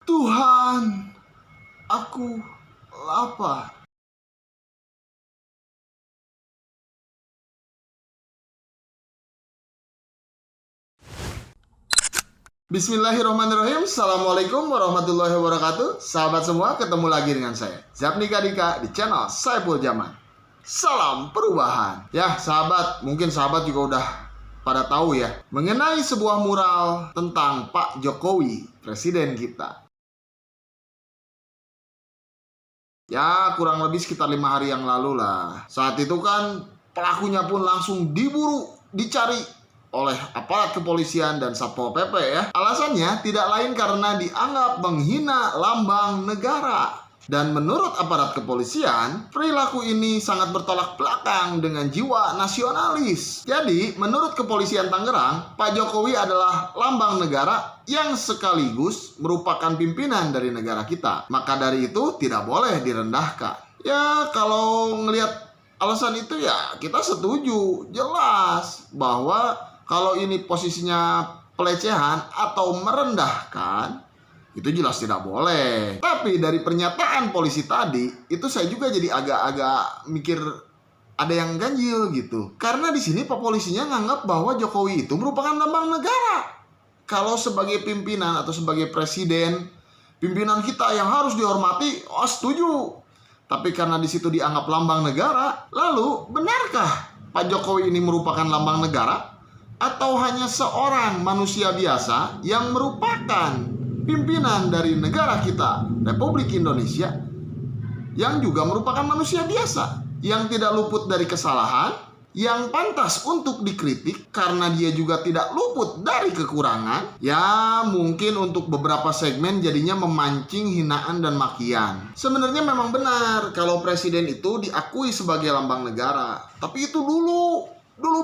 Tuhan, aku lapar. Bismillahirrahmanirrahim. Assalamualaikum warahmatullahi wabarakatuh. Sahabat semua, ketemu lagi dengan saya Zapnika Dika di channel Saiful Zaman. Salam perubahan. Ya sahabat, mungkin sahabat juga udah pada tahu ya mengenai sebuah mural tentang Pak Jokowi, presiden kita. Ya kurang lebih sekitar 5 hari yang lalu lah. Saat itu kan pelakunya pun langsung diburu, dicari oleh aparat kepolisian dan Satpol PP ya. Alasannya tidak lain karena dianggap menghina lambang negara. Dan menurut aparat kepolisian, perilaku ini sangat bertolak belakang dengan jiwa nasionalis. Jadi, menurut kepolisian Tangerang, Pak Jokowi adalah lambang negara yang sekaligus merupakan pimpinan dari negara kita. Maka dari itu tidak boleh direndahkan. Ya, kalau ngelihat alasan itu ya kita setuju. Jelas bahwa kalau ini posisinya pelecehan atau merendahkan, itu jelas tidak boleh. Tapi dari pernyataan polisi tadi, itu saya juga jadi agak-agak mikir ada yang ganjil gitu. Karena di sini Pak polisinya nganggap bahwa Jokowi itu merupakan lambang negara. Kalau sebagai pimpinan atau sebagai presiden, pimpinan kita yang harus dihormati, oh setuju. Tapi karena di situ dianggap lambang negara, lalu benarkah Pak Jokowi ini merupakan lambang negara? Atau hanya seorang manusia biasa yang merupakan pimpinan dari negara kita, Republik Indonesia, yang juga merupakan manusia biasa, yang tidak luput dari kesalahan, yang pantas untuk dikritik karena dia juga tidak luput dari kekurangan. Ya mungkin untuk beberapa segmen jadinya memancing hinaan dan makian. Sebenarnya memang benar kalau presiden itu diakui sebagai lambang negara. Tapi itu dulu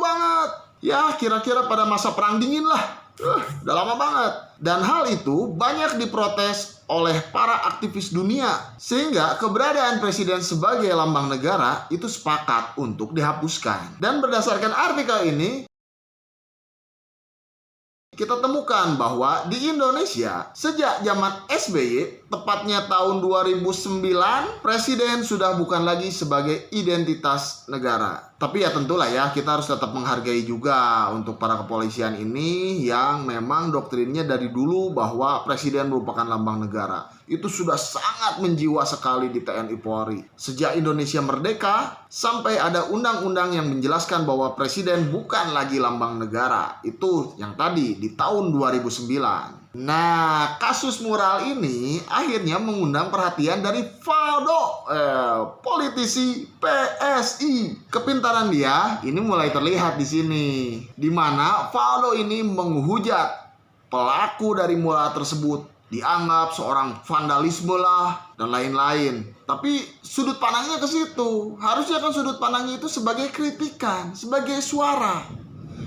banget. Ya kira-kira pada masa perang dingin lah. Udah lama banget. Dan hal itu banyak diprotes oleh para aktivis dunia. Sehingga keberadaan presiden sebagai lambang negara itu sepakat untuk dihapuskan. Dan berdasarkan artikel ini, kita temukan bahwa di Indonesia sejak zaman SBY, tepatnya tahun 2009, presiden sudah bukan lagi sebagai identitas negara. Tapi ya tentulah ya, kita harus tetap menghargai juga untuk para kepolisian ini yang memang doktrinnya dari dulu bahwa presiden merupakan lambang negara. Itu sudah sangat menjiwa sekali di TNI Polri. Sejak Indonesia merdeka, sampai ada undang-undang yang menjelaskan bahwa presiden bukan lagi lambang negara. Itu yang tadi di tahun 2009. Nah, kasus mural ini akhirnya mengundang perhatian dari Valdo, politisi PSI. Kepintaran dia ini mulai terlihat di sini, di mana Valdo ini menghujat pelaku dari mural tersebut, dianggap seorang vandalisme lah dan lain-lain. Tapi sudut pandangnya ke situ. Harusnya kan sudut pandangnya itu sebagai kritikan, sebagai suara.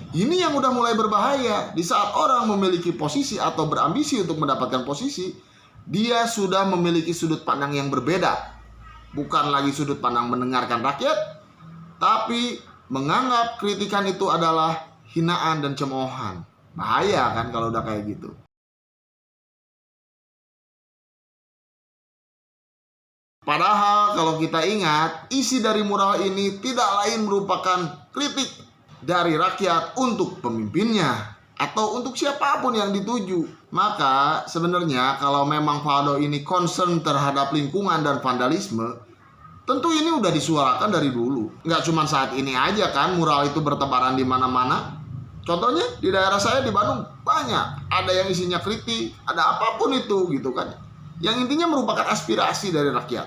Ini yang udah mulai berbahaya. Di saat orang memiliki posisi atau berambisi untuk mendapatkan posisi, dia sudah memiliki sudut pandang yang berbeda. Bukan lagi sudut pandang mendengarkan rakyat, tapi menganggap kritikan itu adalah hinaan dan cemoohan. Bahaya kan kalau udah kayak gitu. Padahal kalau kita ingat, isi dari mural ini tidak lain merupakan kritik dari rakyat untuk pemimpinnya atau untuk siapapun yang dituju. Maka sebenarnya kalau memang Valdo ini concern terhadap lingkungan dan vandalisme, tentu ini udah disuarakan dari dulu. Nggak cuma saat ini aja kan mural itu bertebaran di mana-mana. Contohnya di daerah saya di Bandung banyak. Ada yang isinya kritik, ada apapun itu gitu kan. Yang intinya merupakan aspirasi dari rakyat,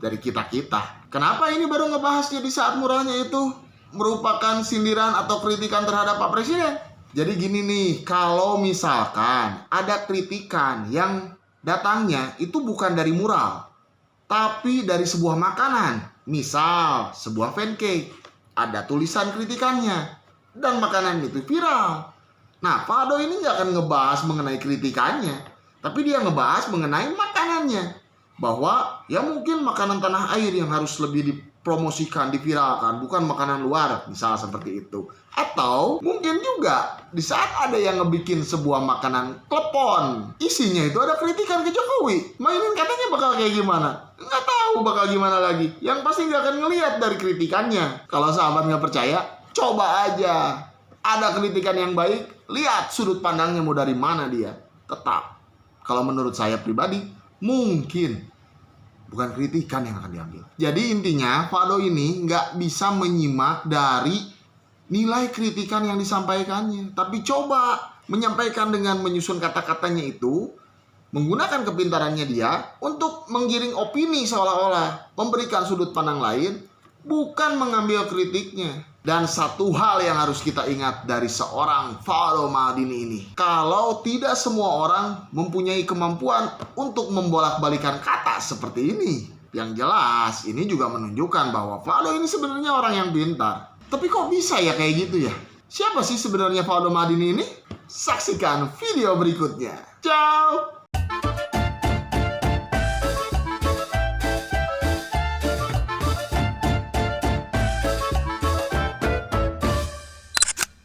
dari kita-kita. Kenapa ini baru ngebahasnya di saat muralnya itu merupakan sindiran atau kritikan terhadap Pak Presiden? Jadi gini nih, kalau misalkan ada kritikan yang datangnya itu bukan dari mural, tapi dari sebuah makanan, misal sebuah pancake, ada tulisan kritikannya, dan makanan itu viral. Nah, Valdo ini nggak akan ngebahas mengenai kritikannya, tapi dia ngebahas mengenai makanannya. Bahwa ya mungkin makanan tanah air yang harus lebih dipromosikan, diviralkan, bukan makanan luar, misalnya seperti itu. Atau mungkin juga di saat ada yang ngebikin sebuah makanan klepon, isinya itu ada kritikan ke Jokowi, mainin katanya bakal kayak gimana, nggak tahu bakal gimana lagi. Yang pasti nggak akan ngelihat dari kritikannya. Kalau sahabat nggak percaya, coba aja. Ada kritikan yang baik, lihat sudut pandangnya mau dari mana dia. Tetap, kalau menurut saya pribadi, mungkin bukan kritikan yang akan diambil. Jadi intinya, Faldo ini nggak bisa menyimak dari nilai kritikan yang disampaikannya, tapi coba menyampaikan dengan menyusun kata-katanya itu, menggunakan kepintarannya dia untuk menggiring opini seolah-olah memberikan sudut pandang lain, bukan mengambil kritiknya. Dan satu hal yang harus kita ingat dari seorang Faldo Maldini ini, kalau tidak semua orang mempunyai kemampuan untuk membolak-balikan kata seperti ini. Yang jelas ini juga menunjukkan bahwa Faldo ini sebenarnya orang yang pintar. Tapi kok bisa ya kayak gitu ya? Siapa sih sebenarnya Faldo Maldini ini? Saksikan video berikutnya. Ciao!